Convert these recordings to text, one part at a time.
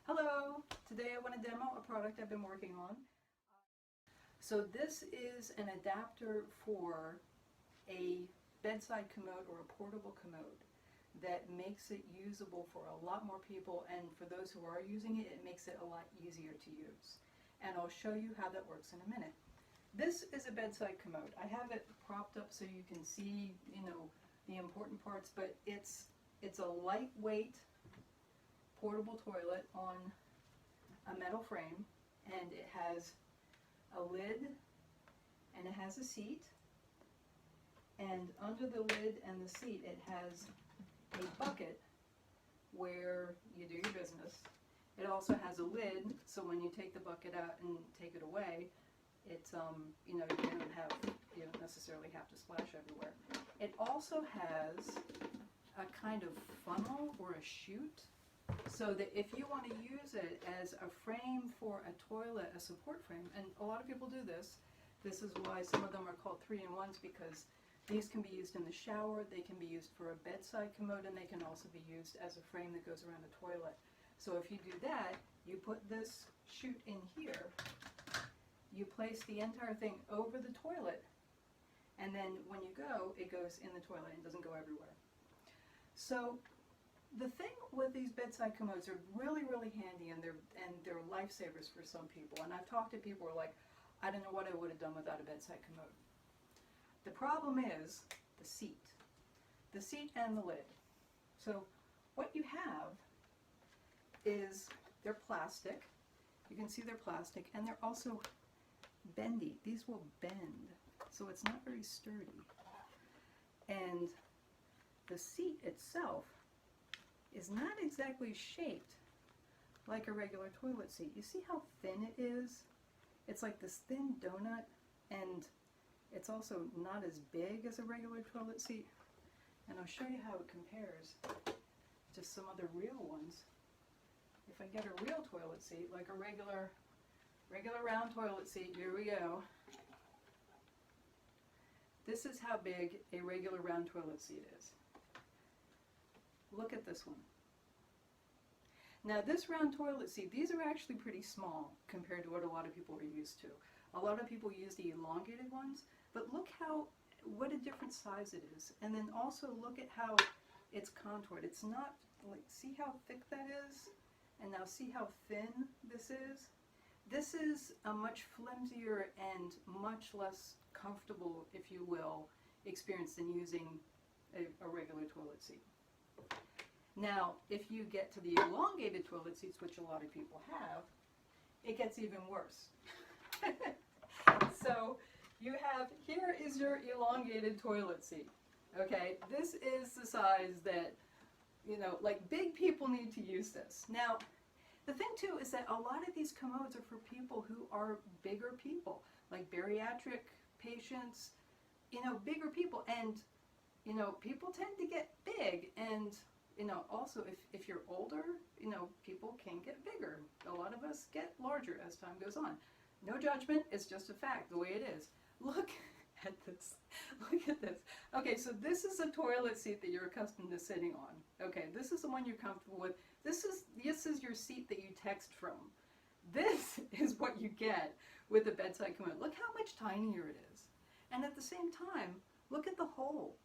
Hello! Today I want to demo a product I've been working on. So this is an adapter for a bedside commode or a portable commode that makes it usable for a lot more people, and for those who are using it, it makes it a lot easier to use. And I'll show you how that works in a minute. This is a bedside commode. I have it propped up so you can see, the important parts, but it's a lightweight portable toilet on a metal frame, and it has a lid and it has a seat, and under the lid and the seat it has a bucket where you do your business. It also has a lid, so when you take the bucket out and take it away, it's you don't necessarily have to splash everywhere. It also has a kind of funnel or a chute, so that if you want to use it as a frame for a toilet, a support frame, and a lot of people do this. This is why some of them are called 3-in-1s, because these can be used in the shower, they can be used for a bedside commode, and they can also be used as a frame that goes around a toilet. So if you do that, you put this chute in here, you place the entire thing over the toilet, and then when you go, it goes in the toilet and doesn't go everywhere. So the thing with these bedside commodes, are really, really handy, and they're lifesavers for some people. And I've talked to people who are like, I don't know what I would have done without a bedside commode. The problem is the seat and the lid. So what you have is they're plastic. You can see they're plastic, and they're also bendy. These will bend, so it's not very sturdy. And the seat itself is not exactly shaped like a regular toilet seat. You see how thin it is? It's like this thin donut, and it's also not as big as a regular toilet seat. And I'll show you how it compares to some other real ones. If I get a real toilet seat, like a regular round toilet seat, here we go. This is how big a regular round toilet seat is. Look at this one. Now this round toilet seat, these are actually pretty small compared to what a lot of people are used to. A lot of people use the elongated ones, but look what a different size it is. And then also look at how it's contoured. It's not, like, see how thick that is? And now see how thin this is? This is a much flimsier and much less comfortable, if you will, experience than using a regular toilet seat. Now, if you get to the elongated toilet seats, which a lot of people have, it gets even worse. So you have, here is your elongated toilet seat. Okay, this is the size that, like, big people need to use this. Now, the thing too is that a lot of these commodes are for people who are bigger people, like bariatric patients, bigger people. And, people tend to get big, and also if you're older, people can get bigger. A lot of us get larger as time goes on. No judgment, it's just a fact, the way it is. Look at this. Look at this. Okay, so this is a toilet seat that you're accustomed to sitting on. Okay, this is the one you're comfortable with. This is your seat that you text from. This is what you get with a bedside commode. Look how much tinier it is. And at the same time, look at the hole.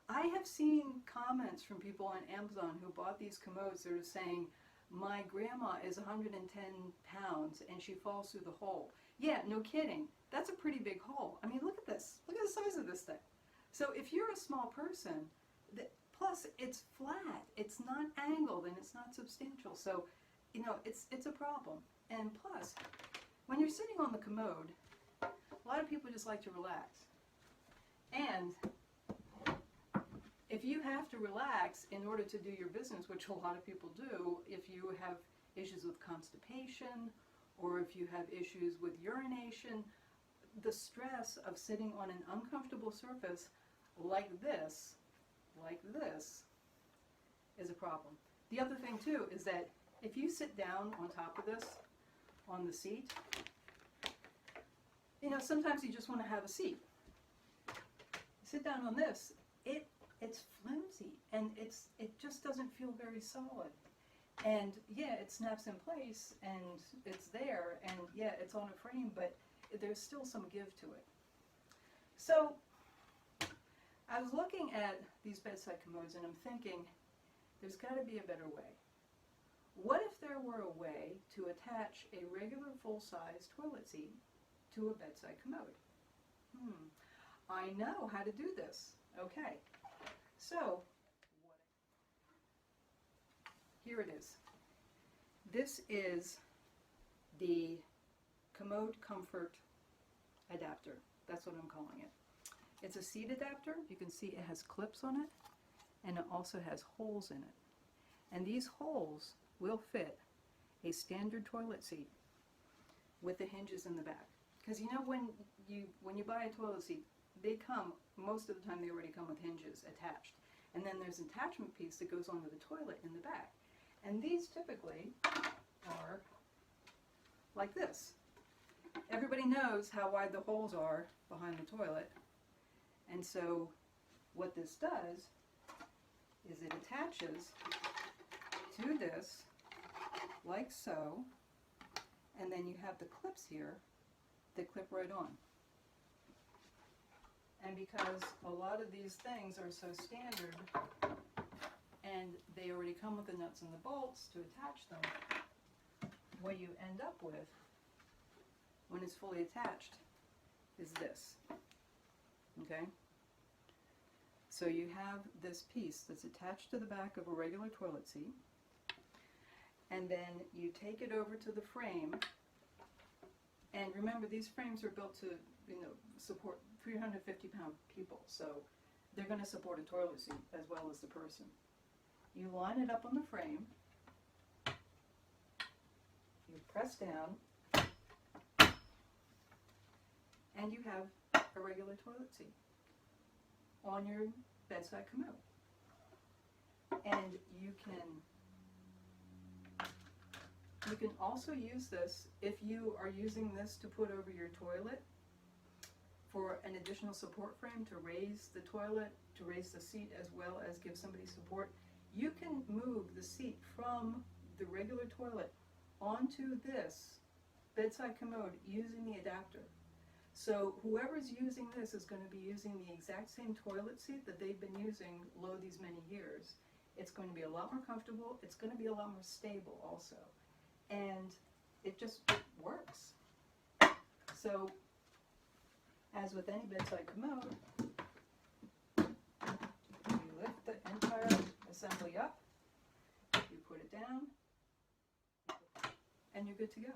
I have seen comments from people on Amazon who bought these commodes that are saying, my grandma is 110 pounds and she falls through the hole. Yeah, no kidding. That's a pretty big hole. I mean, look at this. Look at the size of this thing. So if you're a small person, plus it's flat, it's not angled, and it's not substantial. So, it's a problem. And plus, when you're sitting on the commode, a lot of people just like to relax. And if you have to relax in order to do your business, which a lot of people do, if you have issues with constipation, or if you have issues with urination, the stress of sitting on an uncomfortable surface like this is a problem. The other thing too is that if you sit down on top of this, on the seat, sometimes you just want to have a seat. Sit down on this, it's flimsy, and it just doesn't feel very solid. And yeah, it snaps in place and it's there, and yeah, it's on a frame, but there's still some give to it. So I was looking at these bedside commodes and I'm thinking, there's got to be a better way. What if there were a way to attach a regular full-size toilet seat to a bedside commode? I know how to do this. Okay, so here it is. This is the Commode Comfort Adapter. That's what I'm calling it. It's a seat adapter. You can see it has clips on it, and it also has holes in it. And these holes will fit a standard toilet seat with the hinges in the back. Because you know when you buy a toilet seat, they come, most of the time they already come with hinges attached. And then there's an attachment piece that goes onto the toilet in the back. And these typically are like this. Everybody knows how wide the holes are behind the toilet. And so what this does is it attaches to this like so, and then you have the clips here that clip right on. And because a lot of these things are so standard and they already come with the nuts and the bolts to attach them, what you end up with when it's fully attached is this. Okay? So you have this piece that's attached to the back of a regular toilet seat, and then you take it over to the frame, and remember these frames are built to, support 350-pound people, so they're going to support a toilet seat as well as the person. You line it up on the frame, you press down, and you have a regular toilet seat on your bedside commode. And you can also use this if you are using this to put over your toilet for an additional support frame to raise the toilet, to raise the seat as well as give somebody support. You can move the seat from the regular toilet onto this bedside commode using the adapter. So whoever's using this is going to be using the exact same toilet seat that they've been using these many years. It's going to be a lot more comfortable. It's going to be a lot more stable also. And it just works. So, as with any bedside commode, you lift the entire assembly up, you put it down, and you're good to go.